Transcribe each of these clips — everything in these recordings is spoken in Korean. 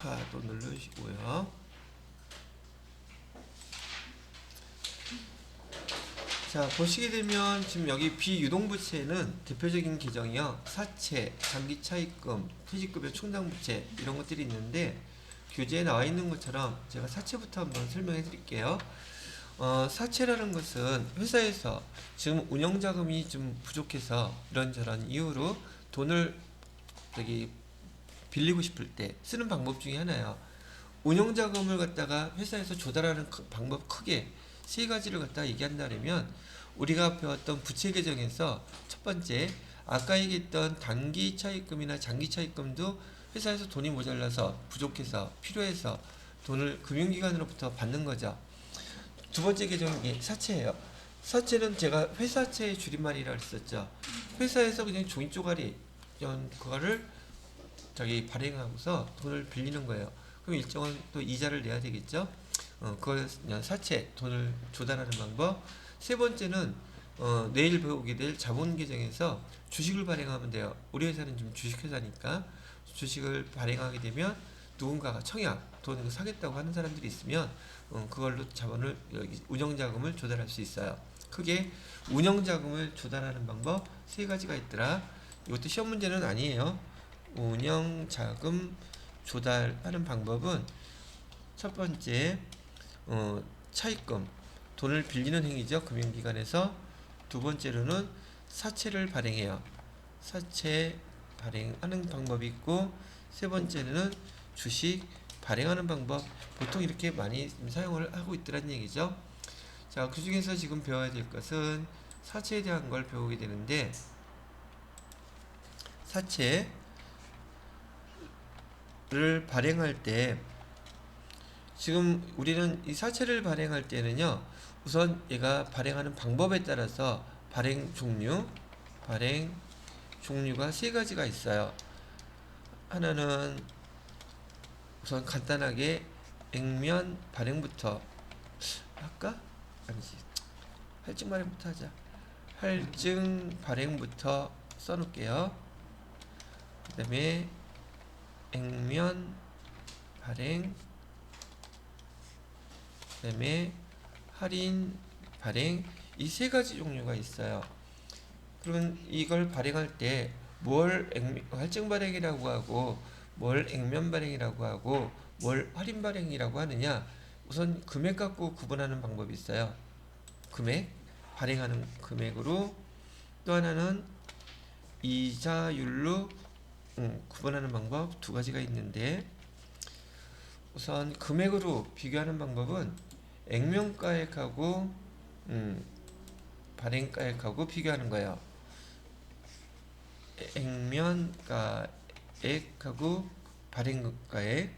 또 누르시고요. 자, 보시게 되면 지금 여기 비유동부채는 대표적인 계정이요. 사채, 장기차입금, 퇴직급여 충당부채 이런 것들이 있는데 교재에 나와 있는 것처럼 제가 사채부터 한번 설명해 드릴게요. 사채라는 것은 회사에서 지금 운영자금이 좀 부족해서 이런저런 이유로 돈을 빌리고 싶을 때 쓰는 방법 중에 하나예요. 운영자금을 갖다가 회사에서 조달하는 방법 크게 세 가지를 갖다 얘기한다면 우리가 배웠던 부채 계정에서 첫 번째 아까 얘기했던 단기 차입금이나 장기 차입금도 회사에서 돈이 모자라서 부족해서 필요해서 돈을 금융기관으로부터 받는 거죠. 두 번째 계정이 사채예요. 사채는 제가 회사채의 줄임말이라고 했었죠. 회사에서 그냥 종이 쪼가리 이런 거를 발행하고서 돈을 빌리는 거예요. 그럼 일정한 또 이자를 내야 되겠죠. 그걸 사채 돈을 조달하는 방법. 세 번째는 내일 배우게 될 자본 계정에서 주식을 발행하면 돼요. 우리 회사는 좀 주식회사니까 주식을 발행하게 되면 누군가가 청약 돈을 사겠다고 하는 사람들이 있으면 그걸로 자본을 운영자금을 조달할 수 있어요. 크게 운영자금을 조달하는 방법 세 가지가 있더라. 이것도 시험 문제는 아니에요. 운영자금 조달하는 방법은 첫 번째 차입금 돈을 빌리는 행위죠. 금융기관에서. 두 번째로는 사채를 발행해요. 사채 발행하는 방법이 있고 세 번째는 주식 발행하는 방법 보통 이렇게 많이 사용을 하고 있더란 얘기죠. 자, 그 중에서 지금 배워야 될 것은 사채에 대한 걸 배우게 되는데 사채를 발행할 때 지금 우리는 이 사채를 발행할 때는요, 우선 얘가 발행하는 방법에 따라서 발행 종류가 세 가지가 있어요. 하나는 우선 간단하게 액면 발행부터 할까? 아니지. 할증 발행부터 하자. 할증 발행부터 써놓을게요. 그 다음에 액면 발행, 그 다음에 할인 발행, 이 세 가지 종류가 있어요. 그러면 이걸 발행할 때 뭘 할증 발행이라고 하고 뭘 액면 발행이라고 하고 뭘 할인 발행이라고 하느냐, 우선 금액 갖고 구분하는 방법이 있어요. 금액, 발행하는 금액으로. 또 하나는 이자율로 구분하는 방법 두 가지가 있는데, 우선 금액으로 비교하는 방법은 액면가액하고 발행가액하고 비교하는 거예요. 액면가액하고 발행가액.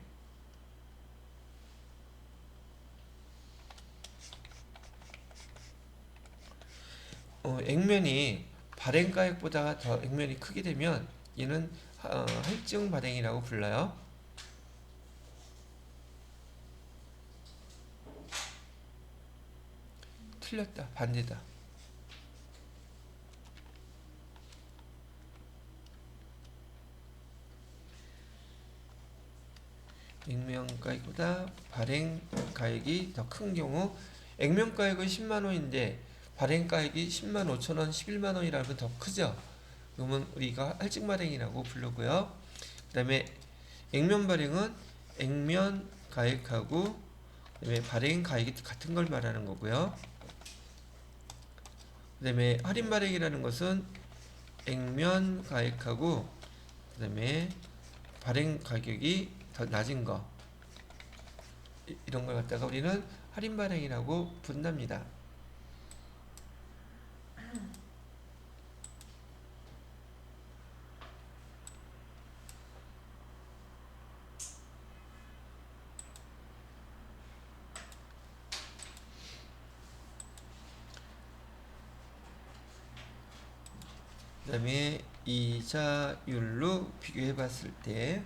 액면이 발행가액보다 더 액면이 크게 되면 얘는 할증 발행이라고 불러요. 틀렸다. 반대다. 액면가액보다 발행가액이 더 큰 경우, 액면가액은 10만원인데 발행가액이 10만 5천원, 11만원이라면 더 크죠. 그러면 우리가 할증 발행이라고 부르고요. 그 다음에 액면 발행은 액면 가액하고 그다음에 발행 가액이 같은 걸 말하는 거고요. 그 다음에 할인 발행이라는 것은 액면 가액하고 그 다음에 발행 가격이 더 낮은 거, 이런 걸 갖다가 우리는 할인 발행이라고 부른답니다. 그 다음에 이자율로 비교해 봤을 때,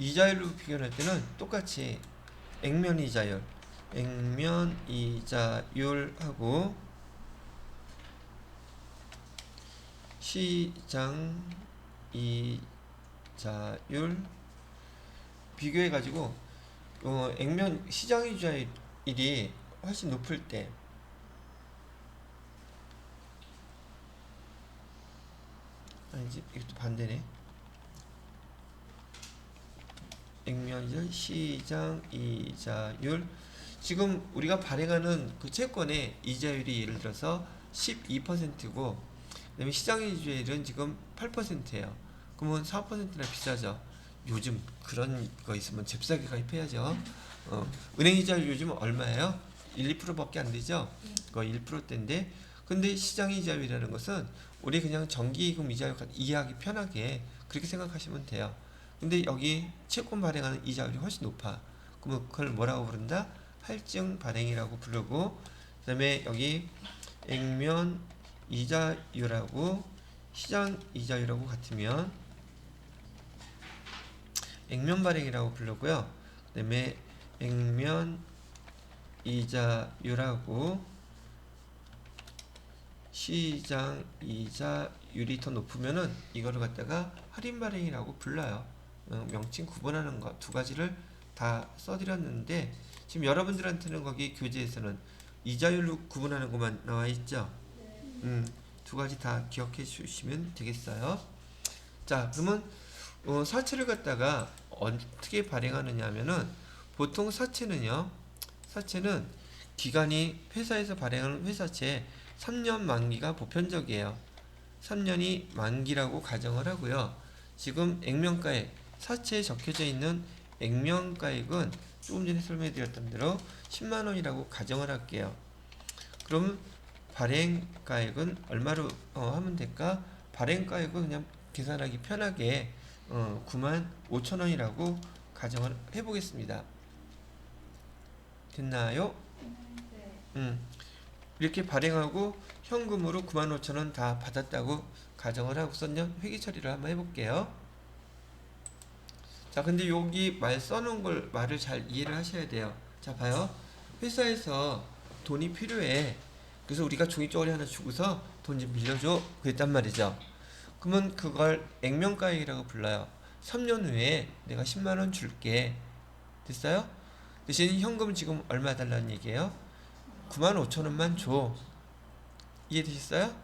이자율로 비교할 때는 똑같이 액면 이자율하고 시장 이자율 비교해 가지고 액면 시장 이자율이 훨씬 높을 때 아니지 이것도 반대네. 액면이자 시장 이자율 지금 우리가 발행하는 그 채권의 이자율이 예를 들어서 12%고 그다음에 시장 이자율은 지금 8%예요. 그러면 4%나 비싸죠. 요즘 그런 거 있으면 잽싸게 가입해야죠. 은행 이자율 요즘 얼마예요? 1, 2%밖에 안 되죠. 그거 1%대인데 근데 시장 이자율이라는 것은 우리 그냥 정기예금 이자율 이해하기 편하게 그렇게 생각하시면 돼요. 근데 여기 채권 발행하는 이자율이 훨씬 높아. 그러면 그걸 뭐라고 부른다? 할증 발행이라고 부르고 그다음에 여기 액면 이자율하고 시장 이자율하고 같으면 액면 발행이라고 부르고요. 그다음에 액면 이자율하고 시장 이자율이 더 높으면은 이거를 갖다가 할인 발행이라고 불러요. 명칭 구분하는 것 두 가지를 다 써드렸는데 지금 여러분들한테는 거기 교재에서는 이자율로 구분하는 것만 나와 있죠. 두 가지 다 기억해 주시면 되겠어요. 자, 그러면 사채를 갖다가 어떻게 발행하느냐 하면은 보통 사채는 기간이 회사에서 발행하는 회사채 3년 만기가 보편적이에요. 3년이 만기라고 가정을 하고요. 지금 액면가액 사채에 적혀져 있는 액면가액은 조금 전에 설명해 드렸던 대로 10만 원이라고 가정을 할게요. 그럼 발행가액은 얼마로 하면 될까? 발행가액은 그냥 계산하기 편하게 9만 5천 원이라고 가정을 해보겠습니다. 됐나요? 이렇게 발행하고 현금으로 9만 5천 원 다 받았다고 가정을 하고서는 회계 처리를 한번 해볼게요. 자, 근데 여기 말 써놓은 걸 말을 잘 이해를 하셔야 돼요. 자, 봐요. 회사에서 돈이 필요해. 그래서 우리가 종이조각을 하나 주고서 돈 좀 빌려줘. 그랬단 말이죠. 그러면 그걸 액면가액이라고 불러요. 3년 후에 내가 10만 원 줄게. 됐어요? 대신 현금 지금 얼마 달라는 얘기예요? 9만 5천 원만 줘. 이해되셨어요?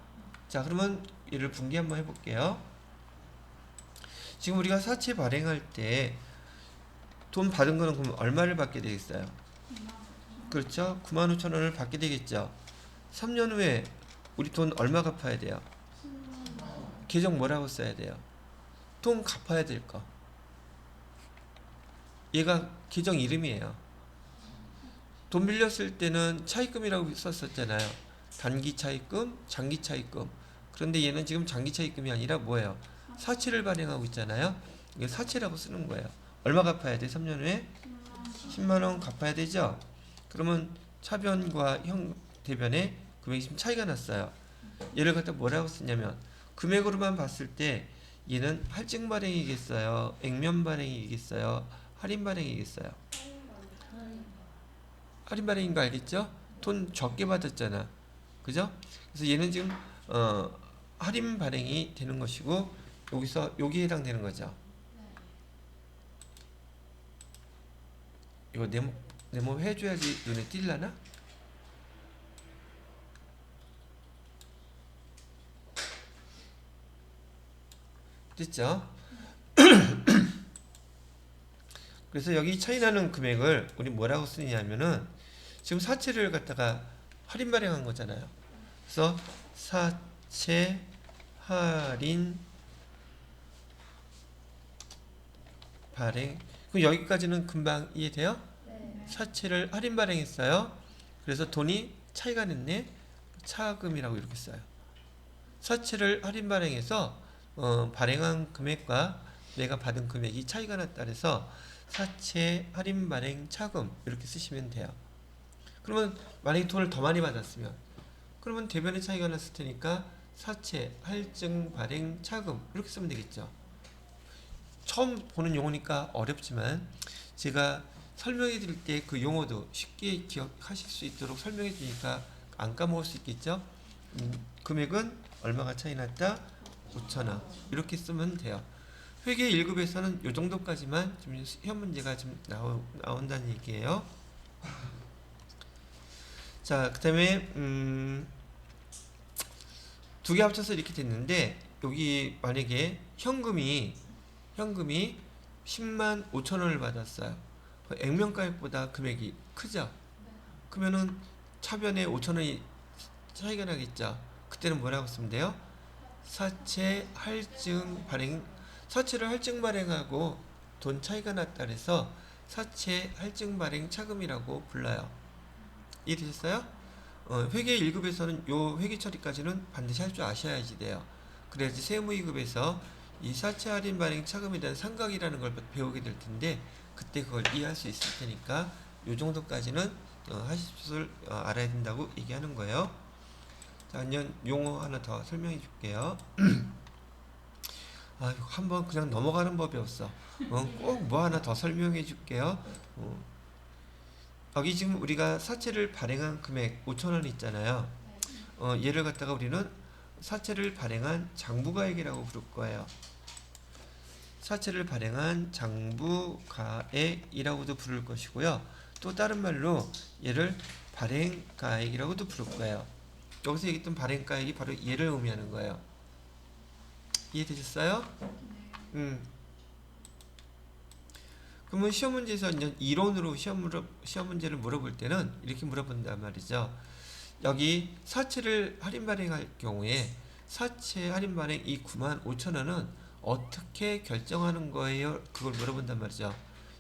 자, 그러면 얘를 분기 한번 해볼게요. 지금 우리가 사채 발행할 때 돈 받은 거는 그럼 얼마를 받게 되겠어요? 그렇죠? 9만 5천 원을 받게 되겠죠. 3년 후에 우리 돈 얼마 갚아야 돼요? 계정 뭐라고 써야 돼요? 돈 갚아야 될 거. 얘가 계정 이름이에요. 돈 빌렸을 때는 차입금이라고 썼었잖아요. 단기 차입금, 장기 차입금. 그런데 얘는 지금 장기 차입금이 아니라 뭐예요? 사채를 발행하고 있잖아요. 이게 사채라고 쓰는 거예요. 얼마 갚아야 돼? 3년 후에? 10만 원 갚아야 되죠? 그러면 차변과 대변에 금액이 좀 차이가 났어요. 얘를 갖다 뭐라고 쓰냐면 금액으로만 봤을 때 얘는 할증 발행이겠어요? 액면 발행이겠어요? 할인 발행이겠어요? 할인 발행인 거 알겠죠? 돈 적게 받았잖아. 그죠? 그래서 얘는 지금 할인 발행이 되는 것이고 여기서 여기에 해당되는 거죠. 이거 네모 해줘야지 눈에 띌라나? 됐죠? 그래서 여기 차이나는 금액을 우리 뭐라고 쓰냐면은 지금 사채를 갖다가 할인 발행한 거잖아요. 그래서 사채 할인 발행. 그럼 여기까지는 금방 이해돼요? 네. 사채를 할인 발행했어요. 그래서 돈이 차이가 냈네. 차금이라고 이렇게 써요. 사채를 할인 발행해서 발행한 금액과 내가 받은 금액이 차이가 났다 그래서 사채 할인 발행 차금 이렇게 쓰시면 돼요. 그러면 만약에 돈을 더 많이 받았으면 그러면 대변의 차이가 났을 테니까 사채 할증 발행 차금 이렇게 쓰면 되겠죠. 처음 보는 용어니까 어렵지만 제가 설명해 드릴 때 그 용어도 쉽게 기억하실 수 있도록 설명해 주니까 안 까먹을 수 있겠죠. 금액은 얼마가 차이 났다? 5,000원 이렇게 쓰면 돼요. 회계 1급에서는 요 정도까지만 좀 시험 문제가 좀 나온다는 얘기예요. 자, 그다음에 두 개 합쳐서 이렇게 됐는데 여기 만약에 현금이 10만 5천 원을 받았어요. 액면가액보다 금액이 크죠. 그러면은 차변에 5천 원이 차이가 나겠죠. 그때는 뭐라고 쓰면 돼요? 사채 할증 발행, 사채를 할증 발행하고 돈 차이가 났다 그래서 사채 할증 발행 차금이라고 불러요. 이해되셨어요? 회계 1급에서는 요 회계 처리까지는 반드시 할 줄 아셔야지 돼요. 그래야지 세무 2급에서 이 사채 할인 발행 차금에 대한 상각이라는 걸 배우게 될 텐데 그때 그걸 이해할 수 있을 테니까 요 정도까지는 하실 줄 알아야 된다고 얘기하는 거예요. 자, 아니면 용어 하나 더 설명해 줄게요. 아, 한번 그냥 넘어가는 법이 없어. 꼭 뭐 하나 더 설명해 줄게요. 여기 지금 우리가 사채를 발행한 금액 5,000원 있잖아요. 얘를 갖다가 우리는 사채를 발행한 장부가액이라고 부를 거예요. 사채를 발행한 장부가액이라고도 부를 것이고요. 또 다른 말로 얘를 발행가액이라고도 부를 거예요. 여기서 얘기했던 발행가액이 바로 얘를 의미하는 거예요. 이해되셨어요? 그러면 시험 문제에서 이제 이론으로 시험 문제를 물어볼 때는 이렇게 물어본단 말이죠. 여기 사채를 할인 발행할 경우에 사채 할인 발행 이 95,000원은 어떻게 결정하는 거예요? 그걸 물어본단 말이죠.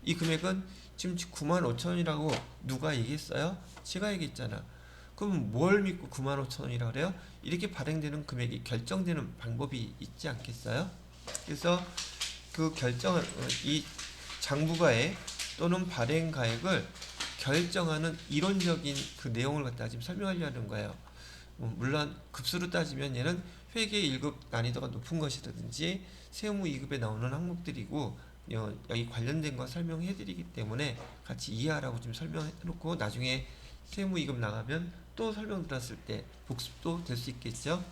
이 금액은 지금 95,000원이라고 누가 얘기했어요? 제가 얘기했잖아. 그럼 뭘 믿고 95,000원이라고 그래요? 이렇게 발행되는 금액이 결정되는 방법이 있지 않겠어요? 그래서 그 이 장부가액 또는 발행가액을 결정하는 이론적인 그 내용을 갖다가 지금 설명하려는 거예요. 물론 급수로 따지면 얘는 회계 1급 난이도가 높은 것이라든지 세무 2급에 나오는 항목들이고 여기 관련된 거 설명해 드리기 때문에 같이 이해하라고 좀 설명해 놓고 나중에 세무 2급 나가면 또 설명 들었을 때 복습도 될 수 있겠죠.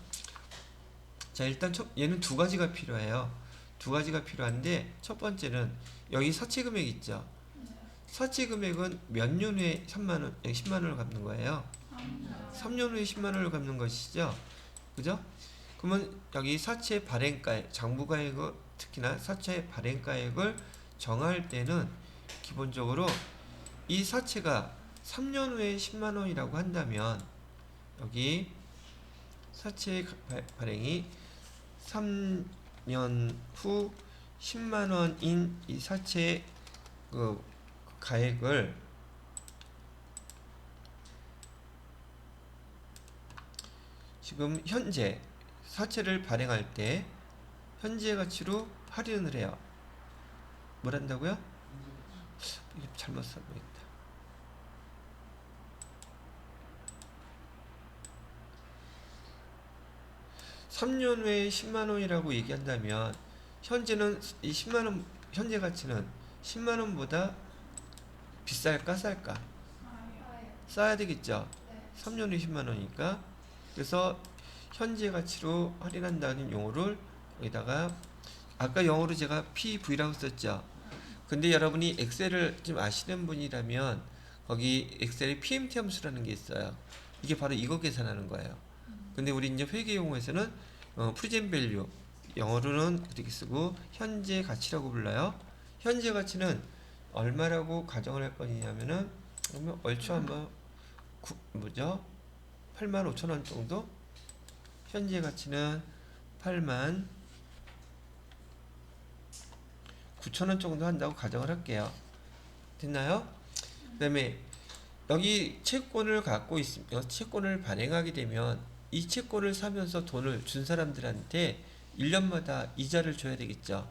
자, 일단 얘는 두 가지가 필요해요. 두 가지가 필요한데 첫 번째는 여기 사채 금액 있죠. 사채 금액은 몇 년 후에 10만 원을 갚는 거예요. 3년 후에 10만 원을 갚는 것이죠. 그죠? 그러면 여기 사채 발행가액, 장부가액을 특히나 사채 발행가액을 정할 때는 기본적으로 이 사채가 3년 후에 10만 원이라고 한다면 여기 사채 발행이 3년 후 10만 원인 이 사채 그 가액을 지금 현재 사채를 발행할 때 현재 가치로 할인을 해요. 뭘 한다고요? 잘못 설명했다. 3년 후에 10만 원이라고 얘기한다면 현재는 이 10만 원 현재 가치는 10만 원보다 비쌀까 쌀까? 싸야 되겠죠. 3년 후에 10만 원이니까. 그래서 현재 가치로 할인한다는 용어를 여기다가 아까 영어로 제가 PV라고 썼죠. 근데 여러분이 엑셀을 좀 아시는 분이라면 거기 엑셀에 PMT 함수라는 게 있어요. 이게 바로 이거 계산하는 거예요. 근데 우리 이제 회계 용어에서는 프레젠트 밸류 영어로는 이렇게 쓰고 현재 가치라고 불러요. 현재 가치는 얼마라고 가정을 할 거냐면은 그러면 얼추 한번 85,000원 정도. 현재 가치는 89,000원 정도 한다고 가정을 할게요. 됐나요? 그 다음에 여기 채권을 갖고 있으면 채권을 발행하게 되면 이 채권을 사면서 돈을 준 사람들한테 1년마다 이자를 줘야 되겠죠.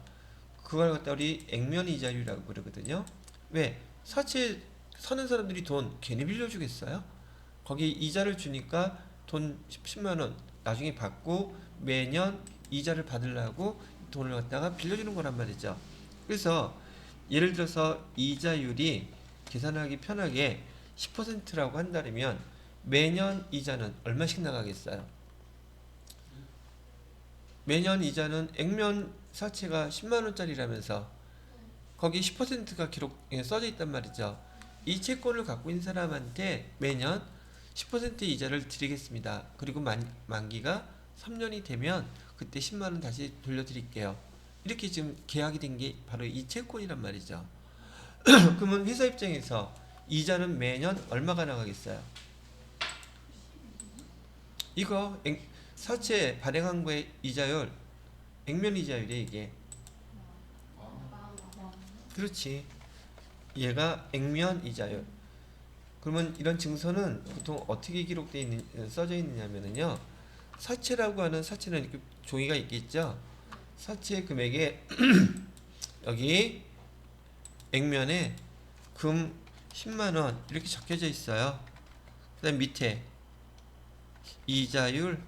그걸 갖다 우리 액면 이자율이라고 그러거든요. 왜? 사채 사는 사람들이 돈 괜히 빌려주겠어요? 거기 이자를 주니까 돈 10만 원 나중에 받고 매년 이자를 받으려고 돈을 갖다가 빌려주는 거란 말이죠. 그래서 예를 들어서 이자율이 계산하기 편하게 10%라고 한다면 매년 이자는 얼마씩 나가겠어요? 매년 이자는 액면 사채가 10만 원짜리라면서 거기 10%가 기록에 써져 있단 말이죠. 이 채권을 갖고 있는 사람한테 매년 10% 이자를 드리겠습니다. 그리고 만기가 3년이 되면 그때 10만 원 다시 돌려드릴게요. 이렇게 지금 계약이 된 게 바로 이 채권이란 말이죠. 그러면 회사 입장에서 이자는 매년 얼마가 나가겠어요? 이거 사채 발행한 거의 이자율, 액면 이자율이에요, 이게. 그렇지. 얘가 액면 이자율. 그러면 이런 증서는 보통 어떻게 기록되어 있는, 써져 있느냐면요. 사채라고 하는 사채는 이렇게 종이가 있겠죠. 사채 금액에 여기 액면에 금 10만 원 이렇게 적혀져 있어요. 그다음 밑에 이자율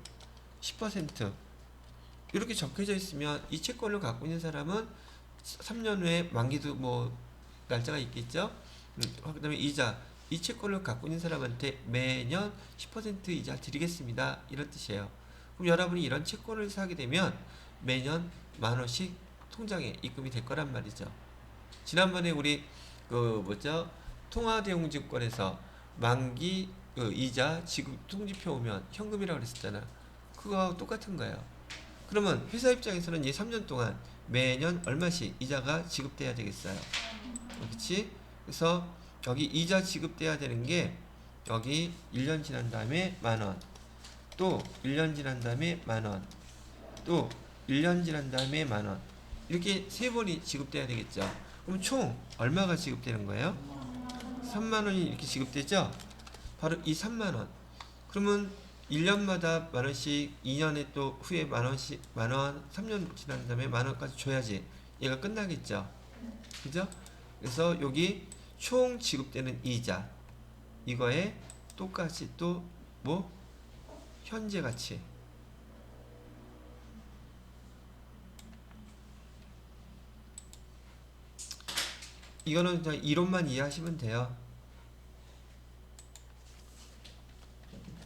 10% 이렇게 적혀져 있으면 이 채권을 갖고 있는 사람은 3년 후에 만기도 뭐 날짜가 있겠죠. 그다음에 이자 이 채권을 갖고 있는 사람한테 매년 10% 이자 드리겠습니다. 이런 뜻이에요. 그럼 여러분이 이런 채권을 사게 되면 매년 10,000원씩 통장에 입금이 될 거란 말이죠. 지난번에 우리 통화대용증권에서 만기 이자 지급 통지표 오면 현금이라고 그랬었잖아. 그거하고 똑같은 거예요. 그러면 회사 입장에서는 이 3년 동안 매년 얼마씩 이자가 지급돼야 되겠어요. 그렇지? 그래서 여기 이자 지급돼야 되는 게 여기 1년 지난 다음에 10,000원, 또 1년 지난 다음에 10,000원, 또 1년 지난 다음에 10,000원, 이렇게 3번이 지급돼야 되겠죠. 그럼 총 얼마가 지급되는 거예요? 3만 원이 이렇게 지급되죠? 바로 이 3만 원. 그러면 1년마다 10,000원씩, 2년에 또 후에 10,000원씩, 10,000원, 3년 지난 다음에 10,000원까지 줘야지 얘가 끝나겠죠. 그죠? 그래서 여기 총 지급되는 이자, 이거에 똑같이 또 뭐? 현재 가치. 이거는 그냥 이론만 이해하시면 돼요.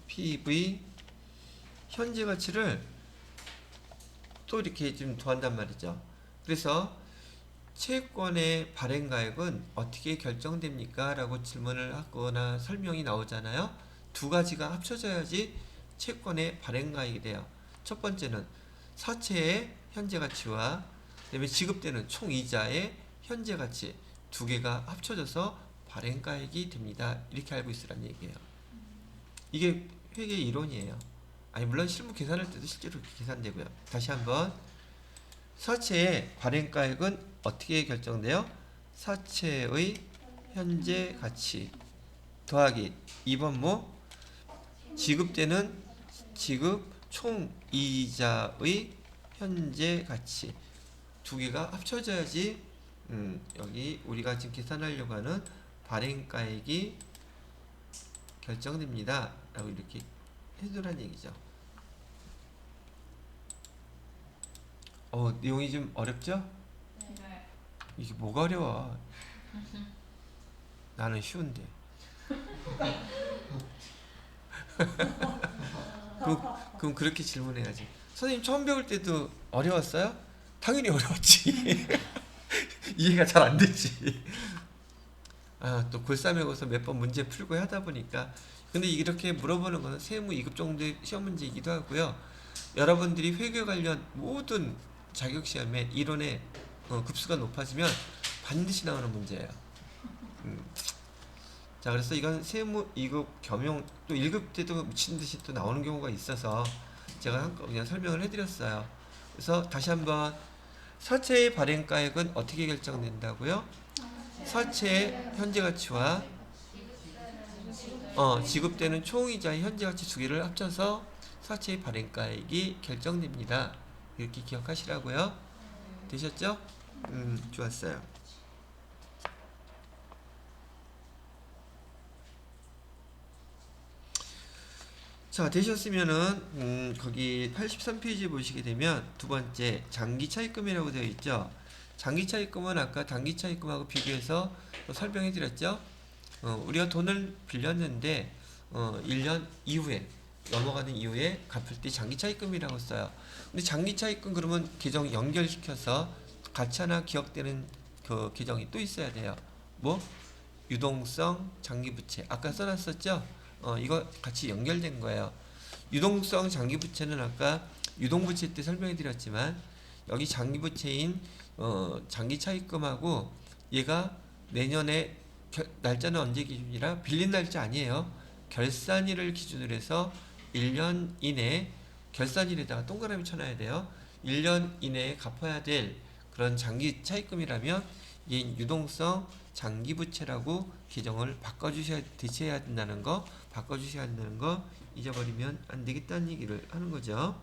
PV 현재 가치를 또 이렇게 좀 더한단 말이죠. 그래서 채권의 발행가액은 어떻게 결정됩니까? 라고 질문을 하거나 설명이 나오잖아요. 두 가지가 합쳐져야지 채권의 발행가액이 돼요. 첫 번째는 사채의 현재 가치와 그다음에 지급되는 총 이자의 현재 가치 두 개가 합쳐져서 발행가액이 됩니다. 이렇게 알고 있으란 얘기예요. 이게 회계 이론이에요. 아니 물론 실무 계산할 때도 실제로 그렇게 계산되고요. 다시 한번 사채의 발행가액은 어떻게 결정돼요? 사채의 현재 가치 더하기 2번 뭐? 지급되는 지급 총 이자의 현재 가치 두 개가 합쳐져야지 여기 우리가 지금 계산하려고 하는 발행가액이 결정됩니다. 라고 이렇게 해두란 얘기죠. 내용이 좀 어렵죠? 네. 이게 뭐가 어려워? 나는 쉬운데. 그럼 그렇게 질문해야지. 선생님 처음 배울 때도 어려웠어요? 당연히 어려웠지. 이해가 잘 안 되지. 또 골싸매고서 몇 번 문제 풀고 하다 보니까. 근데 이렇게 물어보는 거는 세무 2급 정도의 시험 문제이기도 하고요. 여러분들이 회계 관련 모든 자격 시험에 이론의 급수가 높아지면 반드시 나오는 문제예요. 자, 그래서 이건 세무 2급 겸용 또 1급 때도 미친 듯이 또 나오는 경우가 있어서 제가 한꺼번에 그냥 설명을 해드렸어요. 그래서 다시 한번 사채의 발행가액은 어떻게 결정된다고요? 사채의 현재 가치와 지급되는 총이자의 현재 가치 두 개를 합쳐서 사채의 발행가액이 결정됩니다. 이렇게 기억하시라고요. 되셨죠? 좋았어요. 자, 되셨으면은 거기 83페이지 보시게 되면 두 번째 장기 차입금이라고 되어 있죠. 장기 차입금은 아까 단기 차입금하고 비교해서 설명해 드렸죠. 우리가 돈을 빌렸는데 1년 이후에 넘어가는 이후에 갚을 때 장기차입금이라고 써요. 근데 장기차입금 그러면 계정 연결시켜서 같이 하나 기억되는 그 계정이 또 있어야 돼요. 뭐? 유동성 장기부채. 아까 써놨었죠? 이거 같이 연결된 거예요. 유동성 장기부채는 아까 유동부채 때 설명해 드렸지만 여기 장기부채인 장기차입금하고 얘가 내년에 날짜는 언제 기준이라 빌린 날짜 아니에요. 결산일을 기준으로 해서 1년 이내 결산일에다가 동그라미 쳐놔야 돼요. 1년 이내에 갚아야 될 그런 장기 차입금이라면 이 유동성 장기부채라고 규정을 바꿔주셔야 대체해야 된다는 거, 바꿔주셔야 한다는 거 잊어버리면 안 되겠다는 얘기를 하는 거죠.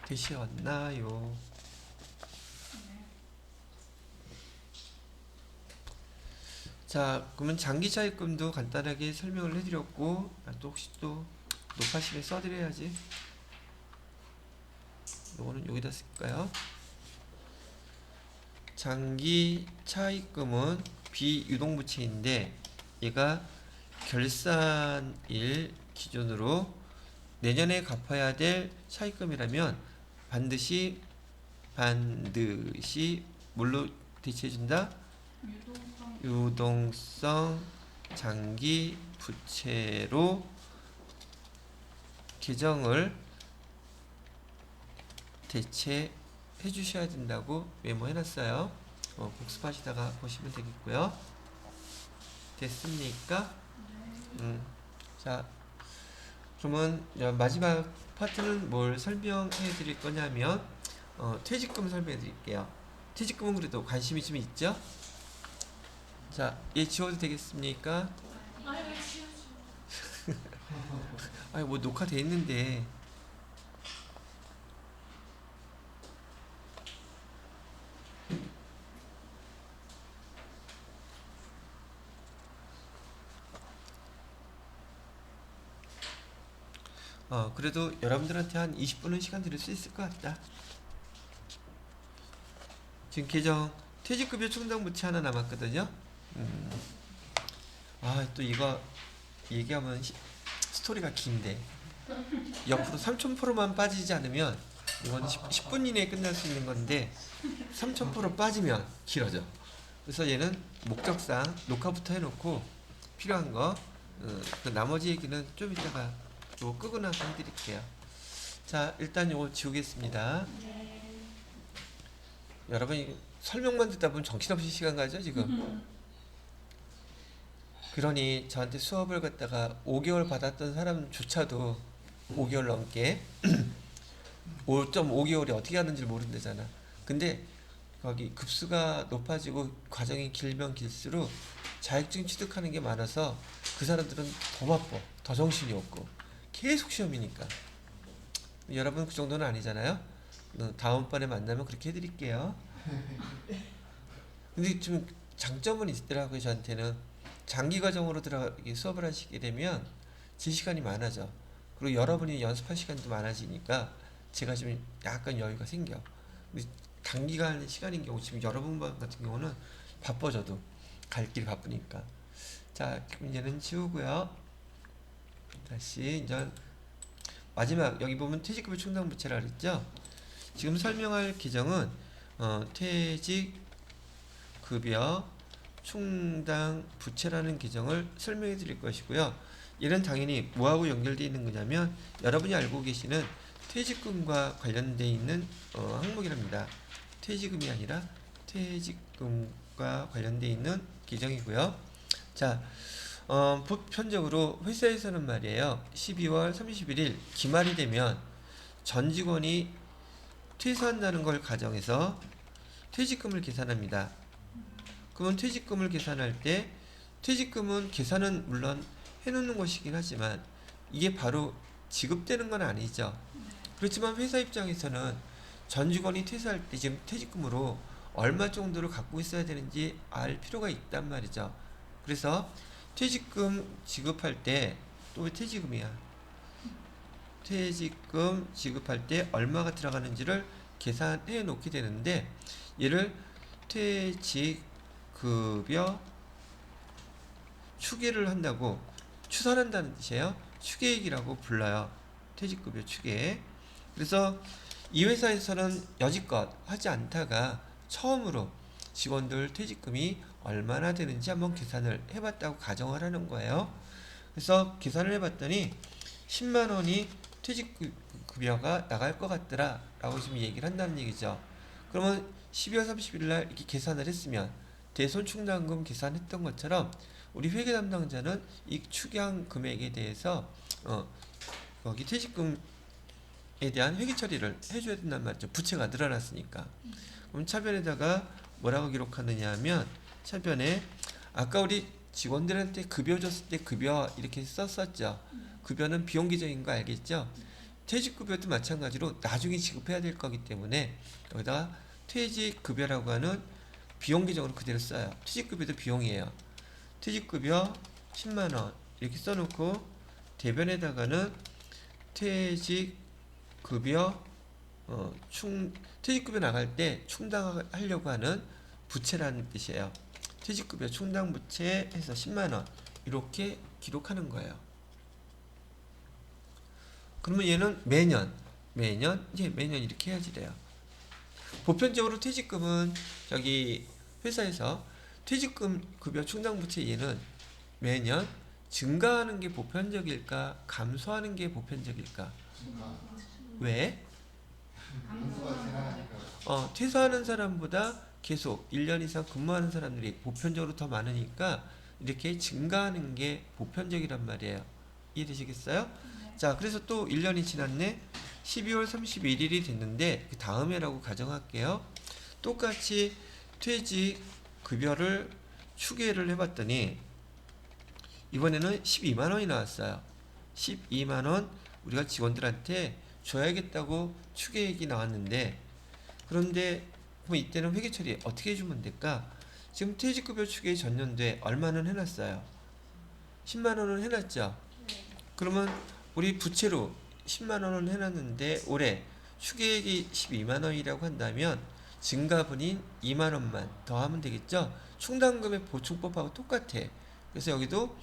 되셨나요? 자, 그러면 장기차입금도 간단하게 설명을 해드렸고, 또 혹시 또 높아심에 써드려야지. 요거는 여기다 쓸까요? 장기차입금은 비유동부채인데 얘가 결산일 기준으로 내년에 갚아야 될 차입금이라면 반드시 뭘로 대체해준다? 유동성 장기 부채로 계정을 대체해 주셔야 된다고 메모해놨어요. 복습하시다가 보시면 되겠고요. 됐습니까? 자, 그러면 마지막 파트는 뭘 설명해 드릴 거냐면 퇴직금 설명해 드릴게요. 퇴직금은 그래도 관심이 좀 있죠? 자, 얘 지워도 되겠습니까? 아니 뭐 녹화돼 있는데. 그래도 여러분들한테 한 20분은 시간 드릴 수 있을 것 같다. 지금 계정 퇴직급여 충당부채 하나 남았거든요. 또 이거 얘기하면 스토리가 긴데 옆으로 3000%만 빠지지 않으면 이건 10분 이내에 끝날 수 있는 건데 3000% 빠지면 길어져. 그래서 얘는 목적상 녹화부터 해놓고 필요한 거 그 나머지 얘기는 좀 이따가 요거 끄고 나서 해드릴게요. 자, 일단 요거 지우겠습니다. 여러분 설명만 듣다 보면 정신없이 시간 가죠 지금. 그러니 저한테 수업을 갖다가 5개월 받았던 사람조차도 5개월 넘게 5.5개월이 어떻게 하는지 모른다잖아. 근데 거기 급수가 높아지고 과정이 길면 길수록 자격증 취득하는 게 많아서 그 사람들은 더 바빠, 더 정신이 없고 계속 시험이니까. 여러분 그 정도는 아니잖아요. 다음번에 만나면 그렇게 해드릴게요. 근데 좀 장점은 있더라고요. 저한테는 장기 과정으로 수업을 하시게 되면 제 시간이 많아져. 그리고 여러분이 연습할 시간도 많아지니까 제가 좀 약간 여유가 생겨. 근데 단기간 시간인 경우 지금 여러분 같은 경우는 바빠져도 갈 길이 바쁘니까. 자, 그럼 얘는 치우고요. 다시 이제 마지막 여기 보면 퇴직급여 충당부채라 그랬죠. 지금 설명할 규정은 퇴직급여 충당부채라는 규정을 설명해 드릴 것이고요. 이는 당연히 뭐하고 연결되어 있는 거냐면 여러분이 알고 계시는 퇴직금과 관련되어 있는 항목이랍니다. 퇴직금이 아니라 퇴직금과 관련되어 있는 규정이고요. 자, 보편적으로 회사에서는 말이에요. 12월 31일 기말이 되면 전 직원이 퇴사한다는 걸 가정해서 퇴직금을 계산합니다. 그러면 퇴직금을 계산할 때 퇴직금은 계산은 물론 해놓는 것이긴 하지만 이게 바로 지급되는 건 아니죠. 그렇지만 회사 입장에서는 전 직원이 퇴사할 때 지금 퇴직금으로 얼마 정도를 갖고 있어야 되는지 알 필요가 있단 말이죠. 그래서 퇴직금 지급할 때 또 왜 퇴직금이야? 퇴직금 지급할 때 얼마가 들어가는지를 계산해 놓게 되는데, 얘를 퇴직급여 추계를 한다고, 추산한다는 뜻이에요. 추계액이라고 불러요. 퇴직급여 추계. 그래서 이 회사에서는 여지껏 하지 않다가 처음으로 직원들 퇴직금이 얼마나 되는지 한번 계산을 해봤다고 가정을 하는 거예요. 그래서 계산을 해봤더니 10만 원이 퇴직급여가 나갈 것 같더라 라고 지금 얘기를 한다는 얘기죠. 그러면 12월 30일 날 이렇게 계산을 했으면 대손충당금 계산했던 것처럼 우리 회계 담당자는 이 추경 금액에 대해서 거기 퇴직금에 대한 회계 처리를 해줘야 된단 말이죠. 부채가 늘어났으니까. 그럼 차변에다가 뭐라고 기록하느냐 하면, 차변에 아까 우리 직원들한테 급여 줬을 때 급여 이렇게 썼었죠. 급여는 비용 계정인 거 알겠죠? 퇴직급여도 마찬가지로 나중에 지급해야 될 거기 때문에 여기다가 퇴직급여라고 하는 비용 계정으로 그대로 써요. 퇴직급여도 비용이에요. 퇴직급여 10만원 이렇게 써놓고, 대변에다가는 퇴직급여 퇴직급여 나갈 때 충당하려고 하는 부채라는 뜻이에요. 퇴직급여 충당 부채 해서 10만원 이렇게 기록하는 거예요. 그러면 얘는 매년 이렇게 해야지 돼요. 보편적으로 퇴직금은 저기 회사에서 퇴직금 급여 충당 부채 얘는 매년 증가하는 게 보편적일까, 감소하는 게 보편적일까? 왜? 퇴사하는 사람보다 계속 1년 이상 근무하는 사람들이 보편적으로 더 많으니까 이렇게 증가하는 게 보편적이란 말이에요. 이해되시겠어요? 자, 그래서 또 1년이 지났네. 12월 31일이 됐는데 그 다음에라고 가정할게요. 똑같이 퇴직 급여를 추계를 해봤더니 이번에는 12만 원이 나왔어요. 12만 원 우리가 직원들한테 줘야겠다고 추계액이 나왔는데, 그런데 그럼 이때는 회계 처리 어떻게 해주면 될까? 지금 퇴직급여 추계 전년도에 얼마는 해놨어요? 10만 원은 해놨죠? 그러면 우리 부채로 10만 원을 해놨는데 올해 추계액이 12만 원이라고 한다면 증가분인 2만 원만 더하면 되겠죠? 충당금의 보충법하고 똑같아. 그래서 여기도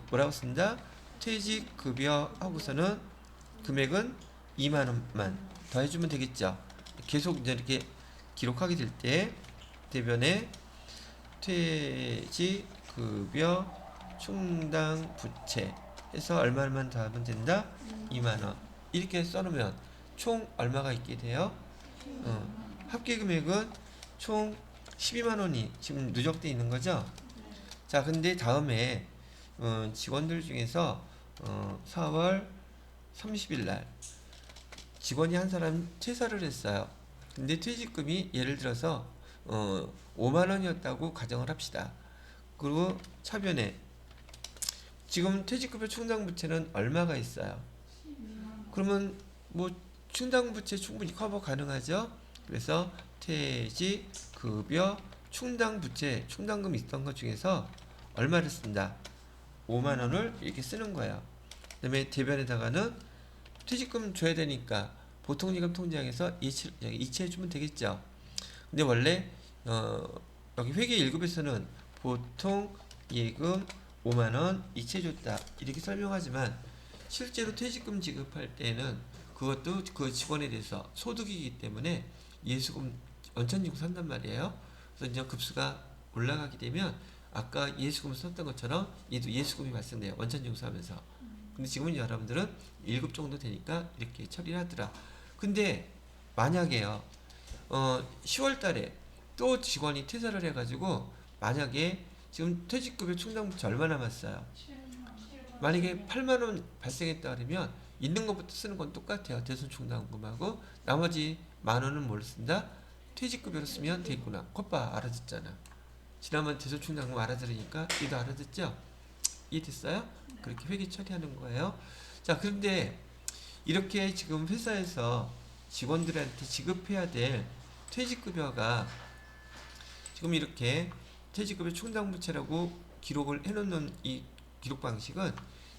뭐라고 쓴다? 퇴직급여 하고서는 금액은 2만 원만 더해주면 되겠죠? 계속 이제 이렇게 기록하게 될 때 대변에 퇴직급여 충당 부채 해서 얼마만 더하면 된다? 2만 원. 이렇게 써놓으면 총 얼마가 있게 돼요? 합계 금액은 총 12만 원이 지금 누적돼 있는 거죠? 자, 근데 다음에 직원들 중에서 4월 30일 날 직원이 한 사람 퇴사를 했어요. 근데 퇴직금이 예를 들어서 5만 원이었다고 가정을 합시다. 그리고 차변에 지금 퇴직급여 충당부채는 얼마가 있어요? 그러면 뭐 충당부채 충분히 커버 가능하죠? 그래서 퇴직급여 충당부채 충당금 있던 것 중에서 얼마를 쓴다? 5만 원을 이렇게 쓰는 거예요. 그 다음에 대변에다가는 퇴직금 줘야 되니까 보통예금 통장에서 이체해주면 되겠죠. 근데 원래 여기 회계 1급에서는 보통예금 5만원 이체해줬다 이렇게 설명하지만 실제로 퇴직금 지급할 때는 그것도 그 직원에 대해서 소득이기 때문에 예수금 원천징수 산단 말이에요. 그래서 이제 급수가 올라가게 되면 아까 예수금 썼던 것처럼 얘도 예수금이 발생돼요. 원천징수하면서. 근데 지금은 여러분들은 1급 정도 되니까 이렇게 처리를 하더라. 근데 만약에요 10월 달에 또 직원이 퇴사를 해가지고 만약에 지금 퇴직급여 충당부채 얼마 남았어요? 만약에 8만원 발생했다 그러면 있는 것부터 쓰는 건 똑같아요. 대손충당금하고 나머지 만원은 뭘 쓴다? 퇴직급여로 쓰면 되겠구나. 콧봐 알아듣잖아. 지난번 대손충당금 알아들으니까 얘도 알아듣죠? 이해됐어요? 그렇게 회계 처리하는 거예요. 자, 그런데 이렇게 지금 회사에서 직원들한테 지급해야 될 퇴직급여가 지금 이렇게 퇴직급여 충당부채라고 기록을 해놓는 이 기록 방식은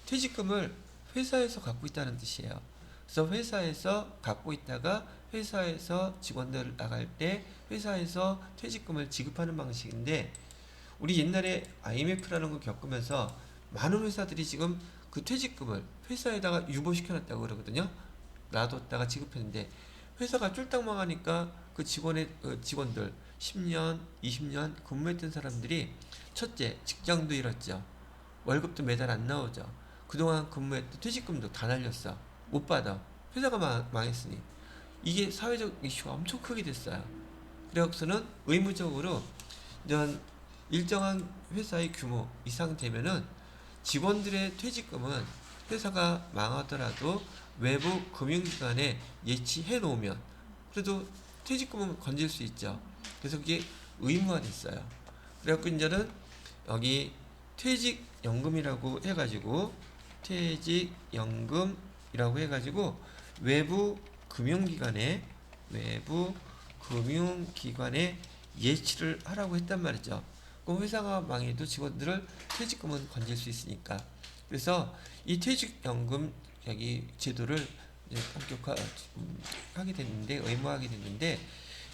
퇴직금을 회사에서 갖고 있다는 뜻이에요. 그래서 회사에서 갖고 있다가 회사에서 직원들 나갈 때 회사에서 퇴직금을 지급하는 방식인데, 우리 옛날에 IMF라는 거 겪으면서 많은 회사들이 지금 그 퇴직금을 회사에다가 유보시켜놨다고 그러거든요. 놔뒀다가 지급했는데 회사가 쫄딱 망하니까 그 직원들 10년, 20년 근무했던 사람들이 첫째 직장도 잃었죠. 월급도 매달 안 나오죠. 그동안 근무했던 퇴직금도 다 날렸어. 못 받아. 회사가 망했으니. 이게 사회적 이슈가 엄청 크게 됐어요. 그래서는 의무적으로 이런 일정한 회사의 규모 이상 되면은 직원들의 퇴직금은 회사가 망하더라도 외부 금융기관에 예치해 놓으면 그래도 퇴직금은 건질 수 있죠. 그래서 그게 의무화됐어요. 그래갖고 이제는 여기 퇴직연금이라고 해가지고 퇴직연금이라고 해가지고 외부 금융기관에 예치를 하라고 했단 말이죠. 그럼 회사가 망해도 직원들을 퇴직금은 건질 수 있으니까. 그래서 이 퇴직연금 여기 제도를 이제 본격화하게 됐는데, 의무화하게 됐는데,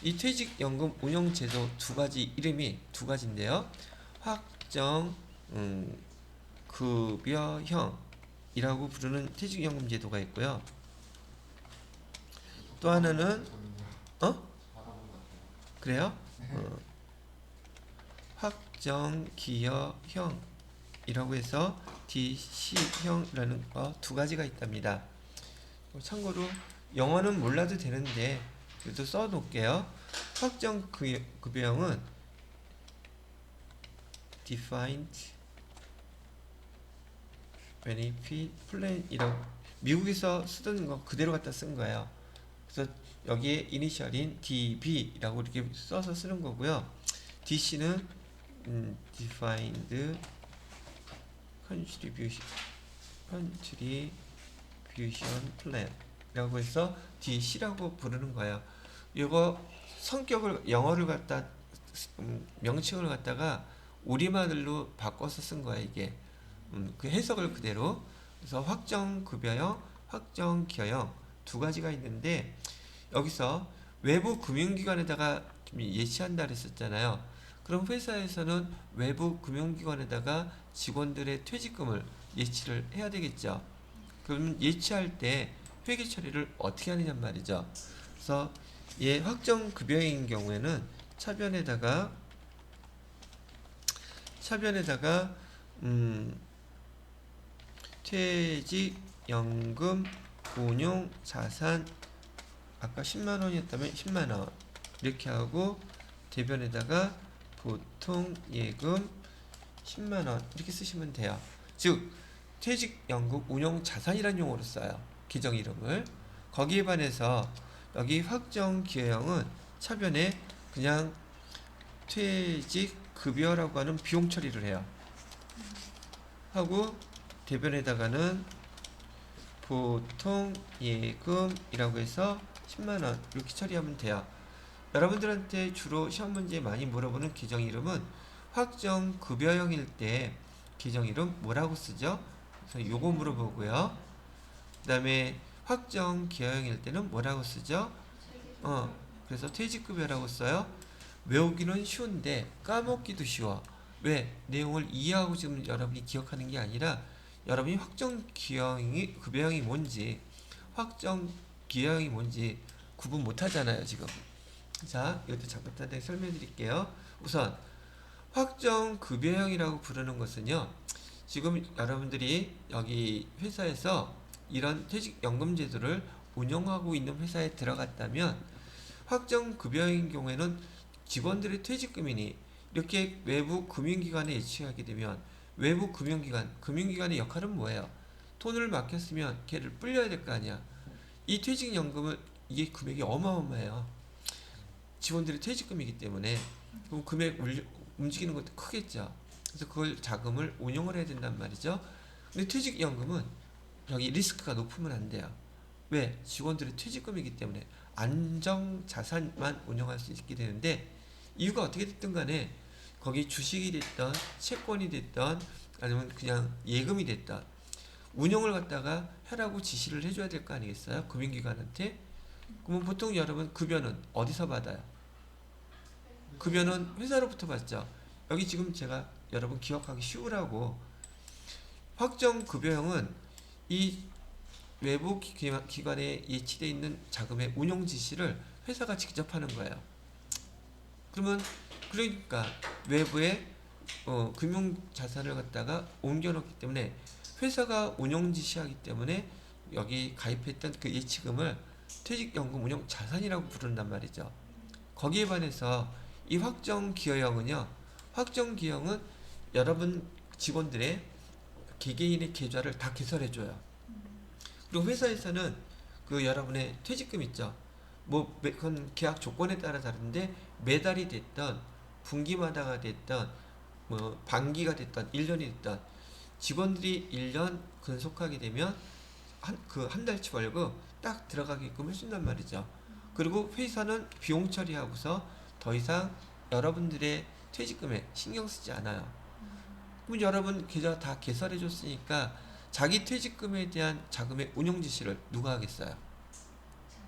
이 퇴직연금 운영제도 이름이 두 가지인데요. 확정 급여형이라고 부르는 퇴직연금 제도가 있고요. 또 하나는 그래요? 확정기여형이라고 해서 DC형이라는 거 두 가지가 있답니다. 참고로 영어는 몰라도 되는데 그래도 써놓을게요. 확정급여형은 Defined Benefit Plan이라고 미국에서 쓰던 거 그대로 갖다 쓴 거예요. 그래서 여기에 이니셜인 DB라고 이렇게 써서 쓰는 거고요. DC는 Defined Contribution Plan이라고 해서 DC라고 부르는 거예요. 이거 성격을 영어를 갖다 명칭을 갖다가 우리말로 바꿔서 쓴 거야 이게. 그 해석을 그대로. 그래서 확정급여형, 확정기여형 두 가지가 있는데 여기서 외부 금융기관에다가 예치한다 그랬었잖아요. 그럼 회사에서는 외부 금융기관에다가 직원들의 퇴직금을 예치를 해야 되겠죠. 그러면 예치할 때 회계 처리를 어떻게 하느냐 말이죠. 그래서 확정급여인 경우에는 차변에다가 퇴직연금 운용자산 아까 10만원이었다면 10만원 이렇게 하고 대변에다가 보통예금 10만원 이렇게 쓰시면 돼요. 즉 퇴직연금 운용자산이라는 용어로 써요. 계정 이름을. 거기에 반해서 여기 확정기여형은 차변에 그냥 퇴직급여라고 하는 비용 처리를 해요. 하고 대변에다가는 보통예금이라고 해서 10만원 이렇게 처리하면 돼요. 여러분들한테 주로 시험 문제에 많이 물어보는 계정 이름은 확정급여형일 때 계정 이름 뭐라고 쓰죠? 그래서 요거 물어보고요. 그 다음에 확정기여형일 때는 뭐라고 쓰죠? 그래서 퇴직급여라고 써요. 외우기는 쉬운데 까먹기도 쉬워. 왜? 내용을 이해하고 지금 여러분이 기억하는 게 아니라 여러분이 급여형이 뭔지, 확정기여형이 뭔지 구분 못 하잖아요, 지금. 자, 이것도 간단하게 설명해 드릴게요. 우선 확정급여형이라고 부르는 것은요, 지금 여러분들이 여기 회사에서 이런 퇴직연금 제도를 운영하고 있는 회사에 들어갔다면 확정급여인 경우에는 직원들의 퇴직금이니 이렇게 외부 금융기관에 예치하게 되면 외부 금융기관의 역할은 뭐예요? 돈을 맡겼으면 걔를 불려야 될 거 아니야. 이 퇴직연금은 이게 금액이 어마어마해요. 직원들의 퇴직금이기 때문에 그럼 금액 움직이는 것도 크겠죠. 그래서 그걸 자금을 운용을 해야 된단 말이죠. 근데 퇴직연금은 여기 리스크가 높으면 안 돼요. 왜? 직원들의 퇴직금이기 때문에 안정자산만 운영할 수 있게 되는데 이유가 어떻게 됐든 간에 거기 주식이 됐던 채권이 됐던 아니면 그냥 예금이 됐던 운용을 갖다가 하라고 지시를 해줘야 될 거 아니겠어요? 금융기관한테. 그러면 보통 여러분 급여는 어디서 받아요? 급여는 회사로부터 받죠. 여기 지금 제가 여러분 기억하기 쉬우라고 확정 급여형은 이 외부 기관에 예치되어 있는 자금의 운용 지시를 회사가 직접 하는 거예요. 그러니까 외부에 금융 자산을 갖다가 옮겨놓기 때문에 회사가 운용 지시하기 때문에 여기 가입했던 그 예치금을 퇴직연금 운용 자산이라고 부른단 말이죠. 거기에 반해서 이 확정기여형은 여러분 직원들의 개개인의 계좌를 다 개설해줘요. 그리고 회사에서는 그 여러분의 퇴직금 있죠. 그건 계약 조건에 따라 다른데 매달이 됐던 분기마다가 됐던 반기가 됐던 1년이 됐던 직원들이 1년 근속하게 되면 한 달치 월급 딱 들어가게끔 해준단 말이죠. 그리고 회사는 비용 처리하고서 더 이상 여러분들의 퇴직금에 신경 쓰지 않아요. 그럼 여러분 계좌 다 개설해 줬으니까 자기 퇴직금에 대한 자금의 운용 지시를 누가 하겠어요?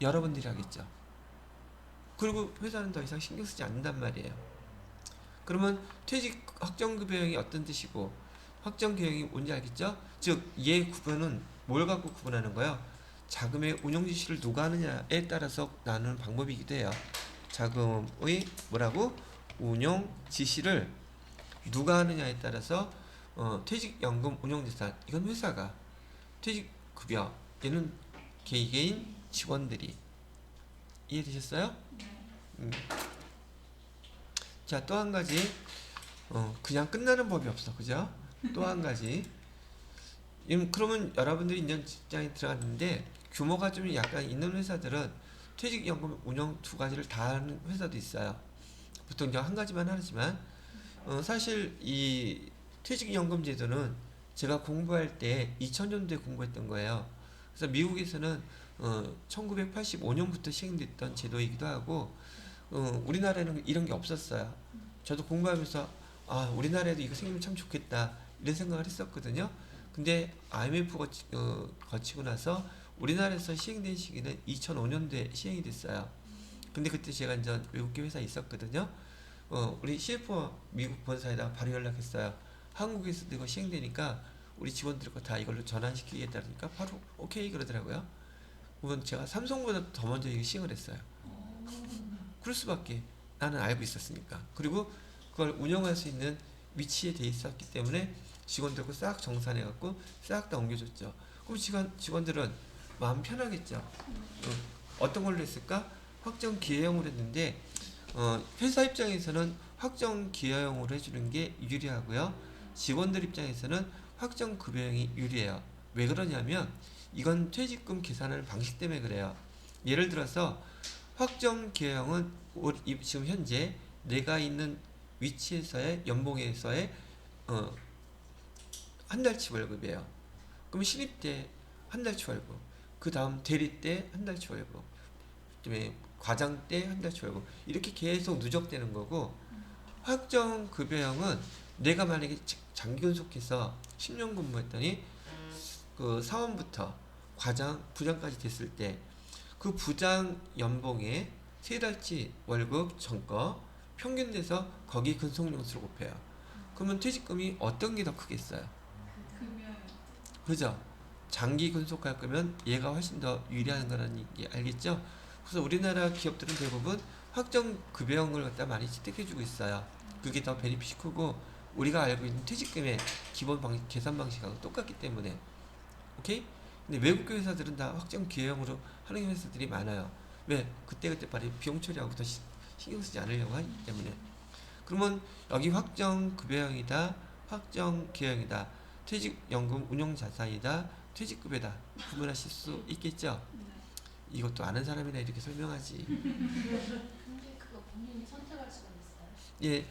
여러분들이 하겠죠. 그리고 회사는 더 이상 신경 쓰지 않는단 말이에요. 그러면 퇴직 확정급여형이 어떤 뜻이고 확정기여형이 뭔지 알겠죠? 즉 얘 구분은 뭘 갖고 구분하는 거예요? 자금의 운용 지시를 누가 하느냐에 따라서 나누는 방법이기도 해요. 자금의 뭐라고? 운용 지시를 누가 하느냐에 따라서 퇴직연금 운용자산 이건 회사가, 퇴직급여 얘는 개개인 직원들이. 이해되셨어요? 자, 또 한 가지 그냥 끝나는 법이 없어, 그죠? 또 한 가지. 그러면 여러분들이 이제 직장에 들어갔는데 규모가 좀 약간 있는 회사들은 퇴직연금 운용 두 가지를 다 하는 회사도 있어요. 보통 한 가지만 하지만 사실 이 퇴직연금 제도는 제가 공부할 때 2000년도에 공부했던 거예요. 그래서 미국에서는 1985년부터 시행됐던 제도이기도 하고 우리나라에는 이런 게 없었어요. 저도 공부하면서 우리나라에도 이거 생기면 참 좋겠다 이런 생각을 했었거든요. 근데 IMF 거치고 나서 우리나라에서 시행된 시기는 2005년도에 시행이 됐어요. 근데 그때 제가 이제 외국계 회사에 있었거든요. 우리 CFO 미국 본사에다가 바로 연락했어요. 한국에서도 이거 시행되니까 우리 직원들 거 다 이걸로 전환시키겠다니까 바로 오케이 그러더라고요. 그러면 제가 삼성보다 더 먼저 이거 시행을 했어요. 그럴 수밖에. 나는 알고 있었으니까. 그리고 그걸 운영할 수 있는 위치에 돼 있었기 때문에 직원들과 싹 정산해갖고 싹 다 옮겨줬죠. 그럼 직원들은 마음 편하겠죠. 어떤 걸로 했을까? 확정 기여형으로 했는데 회사 입장에서는 확정 기여형으로 해주는 게 유리하고요. 직원들 입장에서는 확정 급여형이 유리해요. 왜 그러냐면 이건 퇴직금 계산하는 방식 때문에 그래요. 예를 들어서 확정 기여형은 지금 현재 내가 있는 위치에서의 연봉에서의 한 달치 월급이에요. 그럼 신입 때 한 달치 월급, 그 다음 대리 때 한 달치 월급, 그다음에 과장 때 한 달치 월급 이렇게 계속 누적되는 거고, 확정 급여형은 내가 만약에 장기 근속해서 10년 근무했더니 그 사원부터 과장, 부장까지 됐을 때 그 부장 연봉에 세 달치 월급 전거 평균 내서 거기 근속연수를 곱해요. 그러면 퇴직금이 어떤 게 더 크겠어요? 그죠? 장기 근속할 거면 얘가 훨씬 더 유리한 거라는 게 알겠죠? 그래서 우리나라 기업들은 대부분 확정 급여형을 갖다 많이 채택해주고 있어요. 그게 더 베니핏이 크고 우리가 알고 있는 퇴직금의 기본 계산 방식하고 똑같기 때문에. 오케이? 근데 외국계 회사들은 다 확정 기여형으로 하는 회사들이 많아요. 왜? 그때그때 빨리 비용 처리하고 더 신경 쓰지 않으려고 하기 때문에. 그러면 여기 확정 급여형이다, 확정 기여형이다, 퇴직연금 운용자산이다, 퇴직급여다 구분하실 수 있겠죠? 이것도 아는 사람이나 이렇게 설명하지. 근데 그거 본인이 선택할 수가 있어요? 예,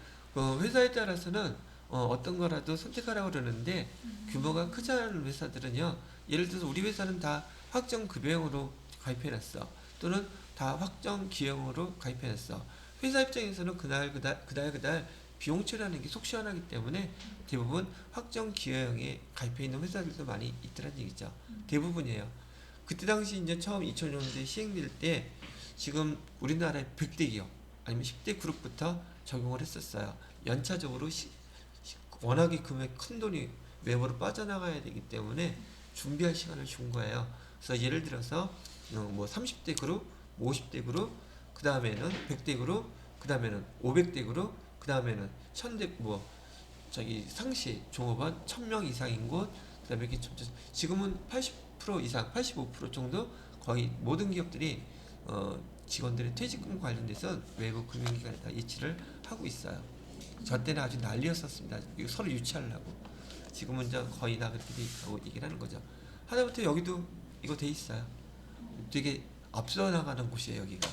회사에 따라서는 어떤 거라도 선택하라고 그러는데 규모가 크지 않은 회사들은요, 예를 들어서 우리 회사는 다 확정 급여형으로 가입해놨어, 또는 다 확정 기여형으로 가입해놨어. 회사 입장에서는 그날 비용 처리하는 게 속 시원하기 때문에 대부분 확정 기여형에 가입해 있는 회사들도 많이 있더란 얘기죠. 대부분이에요. 그때 당시 이제 처음 2000년대 시행될 때 지금 우리나라의 100대 기업 아니면 10대 그룹부터 적용을 했었어요. 연차적으로 워낙에 금액 큰 돈이 외부로 빠져나가야 되기 때문에 준비할 시간을 준 거예요. 그래서 예를 들어서 뭐 30대 그룹, 50대 그룹, 그 다음에는 100대 그룹, 그 다음에는 500대 그룹, 그 다음에는 1000대 뭐 저기 상시 종업원 1000명 이상인 곳, 그 다음에 이렇게 지금은 80% 이상, 85% 정도 거의 모든 기업들이 직원들의 퇴직금 관련돼서 외부 금융기관에다 예치를 하고 있어요. 저 때는 아주 난리였었습니다. 이거 서로 유치하려고. 지금은 이제 거의 다 그렇게 돼 있다고 얘기를 하는 거죠. 하다못해 여기도 이거 돼 있어요. 되게 앞서 나가는 곳이에요, 여기가.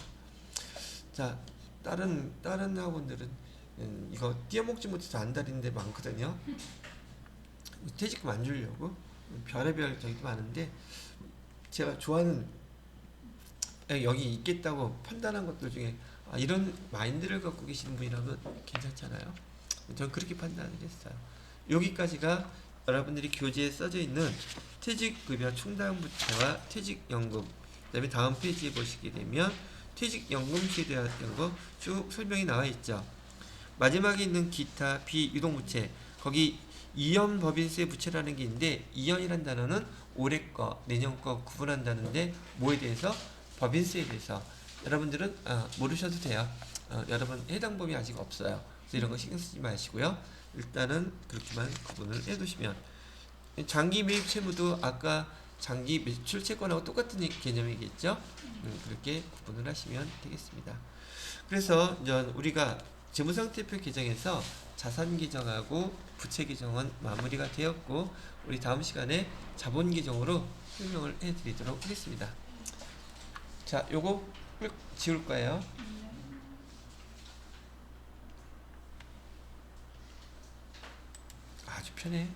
자, 다른 학원들은 이거 띄어먹지 못해서 안달인 데 많거든요. 퇴직금 안 주려고 별의별 저기도 많은데 제가 좋아하는 여기 있겠다고 판단한 것들 중에 이런 마인드를 갖고 계시는 분이라면 괜찮잖아요. 저는 그렇게 판단을 했어요. 여기까지가 여러분들이 교재에 써져 있는 퇴직급여 충당부채와 퇴직연금, 그 다음에 다음 페이지에 보시게 되면 퇴직연금 제도에 대한 거 쭉 설명이 나와 있죠. 마지막에 있는 기타 비유동부채, 거기 이연법인세 부채라는 게 있는데, 이연이라는 단어는 올해 거, 내년 거 구분한다는데 뭐에 대해서? 법인세에 대해서. 여러분들은 모르셔도 돼요. 여러분 해당 법이 아직 없어요. 그래서 이런 거 신경 쓰지 마시고요. 일단은 그렇게만 구분을 해두시면, 장기 매입 채무도 아까 장기 매출 채권하고 똑같은 개념이겠죠. 그렇게 구분을 하시면 되겠습니다. 그래서 이제 우리가 재무상태표 개정에서 자산 개정하고 부채 개정은 마무리가 되었고, 우리 다음 시간에 자본 개정으로 설명을 해드리도록 하겠습니다. 자, 요거 지울 거예요. 아주 편해.